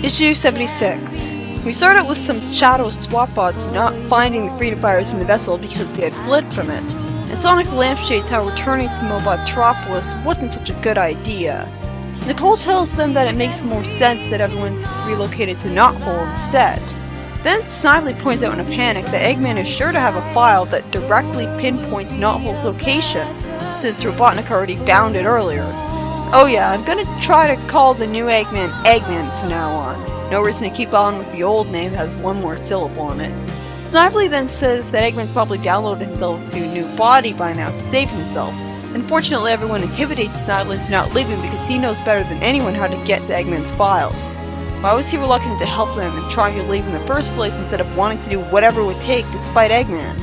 Issue 76. We start out with some Shadow SWAT bots not finding the freedom fighters in the vessel because they had fled from it, and Sonic lampshades how returning to Mobotropolis wasn't such a good idea. Nicole tells them that it makes more sense that everyone's relocated to Knothole instead. Then Snively points out in a panic that Eggman is sure to have a file that directly pinpoints Knothole's location, since Robotnik already found it earlier. Oh yeah, I'm gonna try to call the new Eggman Eggman from now on. No reason to keep on with the old name that has one more syllable in it. Snively then says that Eggman's probably downloaded himself to a new body by now to save himself. Unfortunately, everyone intimidates Snively into not leaving because he knows better than anyone how to get to Eggman's files. Why was he reluctant to help them and trying to leave in the first place instead of wanting to do whatever it would take despite Eggman?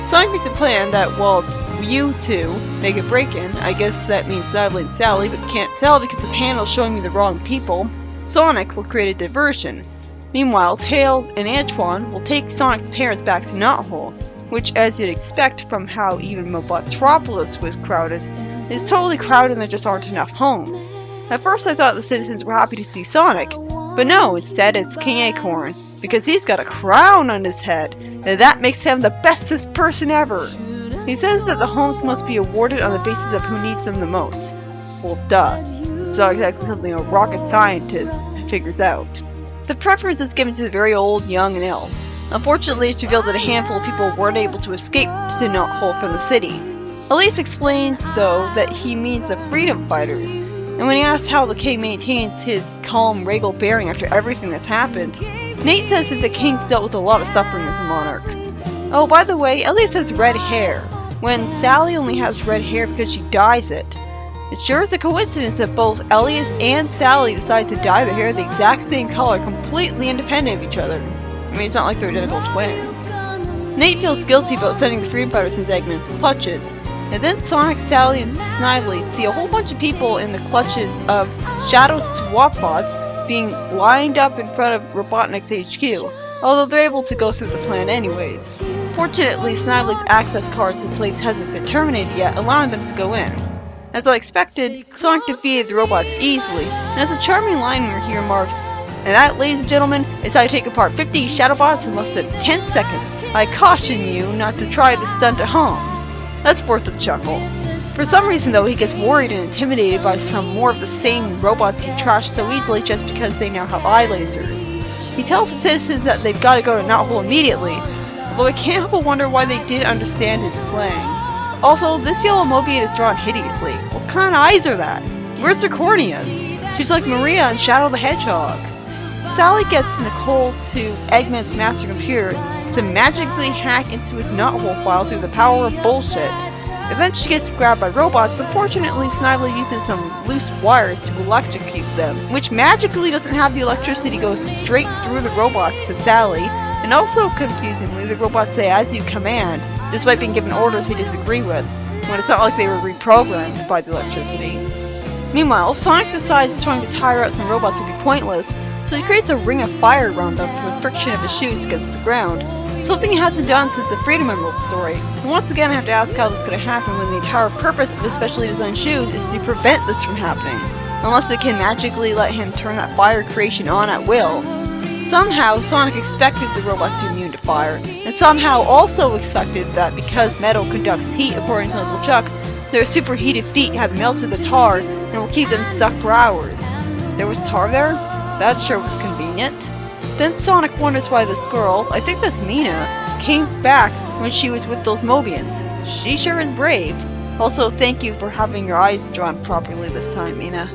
Sonic makes a plan that, well, you two make a break-in. I guess that means Snively and Sally, but can't tell because the panel's showing me the wrong people. Sonic will create a diversion. Meanwhile, Tails and Antoine will take Sonic's parents back to Knothole, which, as you'd expect from how even Mobotropolis was crowded, is totally crowded and there just aren't enough homes. At first I thought the citizens were happy to see Sonic, but no, instead it's King Acorn, because he's got a crown on his head, and that makes him the bestest person ever. He says that the homes must be awarded on the basis of who needs them the most. Well, duh. It's not exactly something a rocket scientist figures out. The preference is given to the very old, young, and ill. Unfortunately, it's revealed that a handful of people weren't able to escape to Knothole from the city. Elise explains, though, that he means the freedom fighters, and when he asks how the king maintains his calm, regal bearing after everything that's happened, Nate says that the king's dealt with a lot of suffering as a monarch. Oh, by the way, Elias has red hair, when Sally only has red hair because she dyes it. It sure is a coincidence that both Elias and Sally decide to dye their hair the exact same color, completely independent of each other. I mean, it's not like they're identical twins. Nate feels guilty about sending the freedom fighters into Eggman's clutches, and then Sonic, Sally, and Snively see a whole bunch of people in the clutches of Shadow SWAT bots being lined up in front of Robotnik's HQ, although they're able to go through the plan anyways. Fortunately, Snively's access card to the place hasn't been terminated yet, allowing them to go in. As I expected, Sonic defeated the robots easily, and has a charming line where he remarks, "And that, ladies and gentlemen, is how you take apart 50 Shadowbots in less than 10 seconds. I caution you not to try this stunt at home." That's worth a chuckle. For some reason though, he gets worried and intimidated by some more of the same robots he trashed so easily just because they now have eye lasers. He tells the citizens that they've got to go to Knothole immediately, although I can't help but wonder why they did understand his slang. Also, this yellow Mobian is drawn hideously. What kind of eyes are that? Where's her corneas? She's like Maria in Shadow the Hedgehog. Sally gets Nicole to Eggman's master computer to magically hack into his Knothole file through the power of bullshit. And then she gets grabbed by robots, but fortunately Snively uses some loose wires to electrocute them, which magically doesn't have the electricity go straight through the robots to Sally, and also confusingly the robots say "as you command," despite being given orders they disagree with, when it's not like they were reprogrammed by the electricity. Meanwhile, Sonic decides trying to tire out some robots would be pointless, so he creates a ring of fire around them from the friction of his shoes against the ground, something he hasn't done since the Freedom Emerald story. And once again I have to ask how this could have happened when the entire purpose of his specially designed shoes is to prevent this from happening, unless they can magically let him turn that fire creation on at will. Somehow, Sonic expected the robots to be immune to fire, and somehow also expected that because metal conducts heat according to Uncle Chuck, their superheated feet have melted the tar and will keep them stuck for hours. There was tar there? That sure was convenient. Then Sonic wonders why this girl, I think that's Mina, came back when she was with those Mobians. She sure is brave. Also, thank you for having your eyes drawn properly this time, Mina.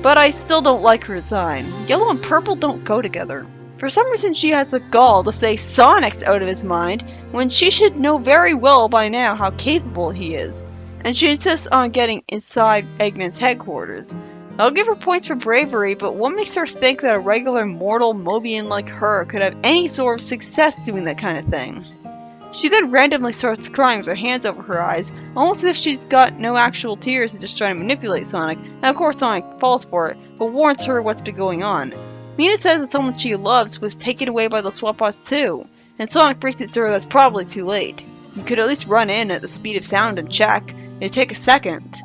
But I still don't like her design. Yellow and purple don't go together. For some reason she has the gall to say Sonic's out of his mind, when she should know very well by now how capable he is. And she insists on getting inside Eggman's headquarters. I'll give her points for bravery, but what makes her think that a regular mortal Mobian like her could have any sort of success doing that kind of thing? She then randomly starts crying with her hands over her eyes, almost as if she's got no actual tears and just trying to manipulate Sonic, and of course Sonic falls for it, but warns her what's been going on. Mina says that someone she loves was taken away by the SWAT bots too, and Sonic breaks it to her that's probably too late. You could at least run in at the speed of sound and check. It'd take a second.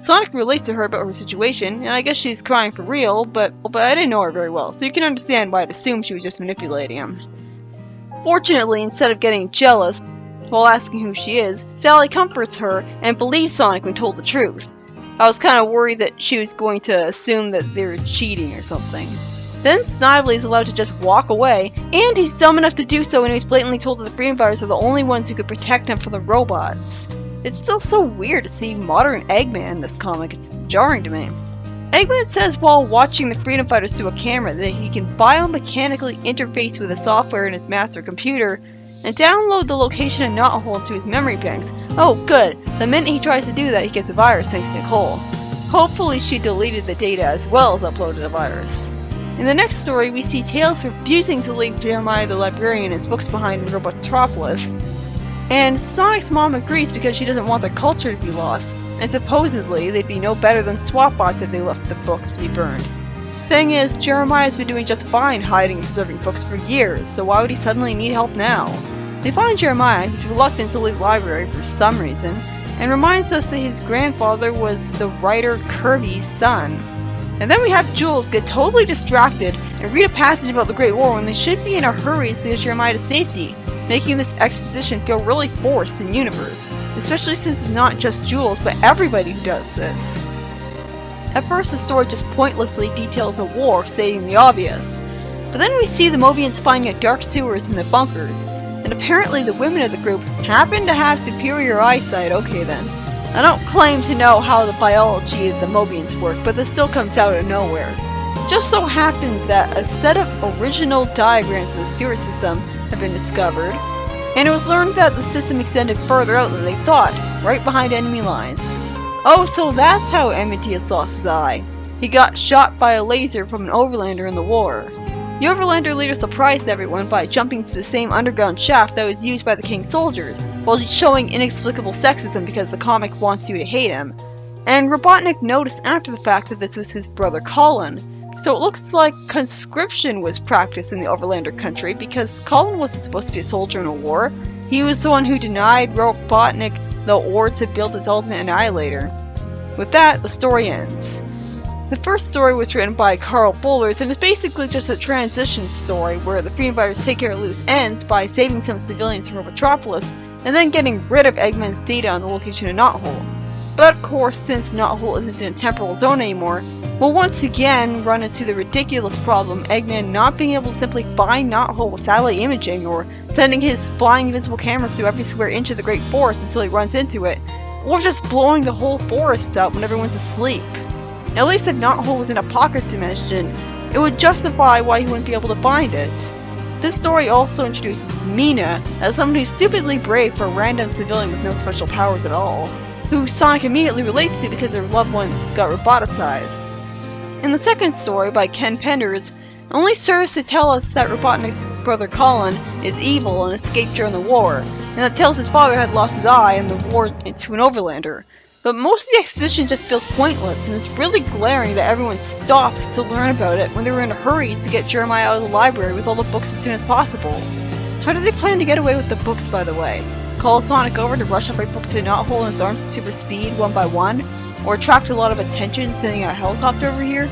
Sonic relates to her about her situation, and I guess she's crying for real, but I didn't know her very well, so you can understand why I'd assume she was just manipulating him. Fortunately, instead of getting jealous while asking who she is, Sally comforts her and believes Sonic when told the truth. I was kind of worried that she was going to assume that they were cheating or something. Then Snively is allowed to just walk away, and he's dumb enough to do so when he was blatantly told that the Freedom Fighters are the only ones who could protect him from the robots. It's still so weird to see modern Eggman in this comic, it's jarring to me. Eggman says while watching the Freedom Fighters through a camera that he can biomechanically interface with the software in his master computer and download the location of Knothole into his memory banks. Oh good, the minute he tries to do that he gets a virus thanks to Nicole. Hopefully she deleted the data as well as uploaded a virus. In the next story we see Tails refusing to leave Jeremiah the Librarian and his books behind in Robotropolis. And Sonic's mom agrees because she doesn't want their culture to be lost, and supposedly they'd be no better than swap bots if they left the books to be burned. Thing is, Jeremiah's been doing just fine hiding and preserving books for years, so why would he suddenly need help now? They find Jeremiah, who's reluctant to leave the library for some reason, and reminds us that his grandfather was the writer Kirby's son. And then we have Jules get totally distracted and read a passage about the Great War when they should be in a hurry to get Jeremiah to safety, making this exposition feel really forced in universe, especially since it's not just Jules but everybody who does this. At first the story just pointlessly details a war, stating the obvious, but then we see the Mobians finding a dark sewers in the bunkers, and apparently the women of the group happen to have superior eyesight. Okay then. I don't claim to know how the biology of the Mobians work, but this still comes out of nowhere. It just so happened that a set of original diagrams of the sewer system have been discovered, and it was learned that the system extended further out than they thought, right behind enemy lines. Oh, so that's how Emmetius lost his eye. He got shot by a laser from an Overlander in the war. The Overlander later surprised everyone by jumping to the same underground shaft that was used by the King's soldiers, while showing inexplicable sexism because the comic wants you to hate him. And Robotnik noticed after the fact that this was his brother Colin. So it looks like conscription was practiced in the Overlander country because Colin wasn't supposed to be a soldier in a war. He was the one who denied Robotnik the ore to build his ultimate annihilator. With that, the story ends. The first story was written by Carl Bullers and is basically just a transition story where the Freedom Fighters take care of loose ends by saving some civilians from Robotropolis and then getting rid of Eggman's data on the location of Knothole. But of course, since Knothole isn't in a temporal zone anymore, we'll once again run into the ridiculous problem Eggman not being able to simply find Knothole with satellite imaging or sending his flying invisible cameras through every square inch of the Great Forest until he runs into it, or just blowing the whole forest up when everyone's asleep. At least if Knothole was in a pocket dimension, it would justify why he wouldn't be able to find it. This story also introduces Mina as someone who's stupidly brave for a random civilian with no special powers at all, who Sonic immediately relates to because their loved ones got roboticized. In the second story, by Ken Penders, only serves to tell us that Robotnik's brother Colin is evil and escaped during the war, and that tells his father had lost his eye in the war to an Overlander. But most of the exposition just feels pointless, and it's really glaring that everyone stops to learn about it when they were in a hurry to get Jeremiah out of the library with all the books as soon as possible. How did they plan to get away with the books, by the way? Call Sonic over to rush every book to a Knothole in his arms at super speed, one by one? Or attract a lot of attention sending a helicopter over here?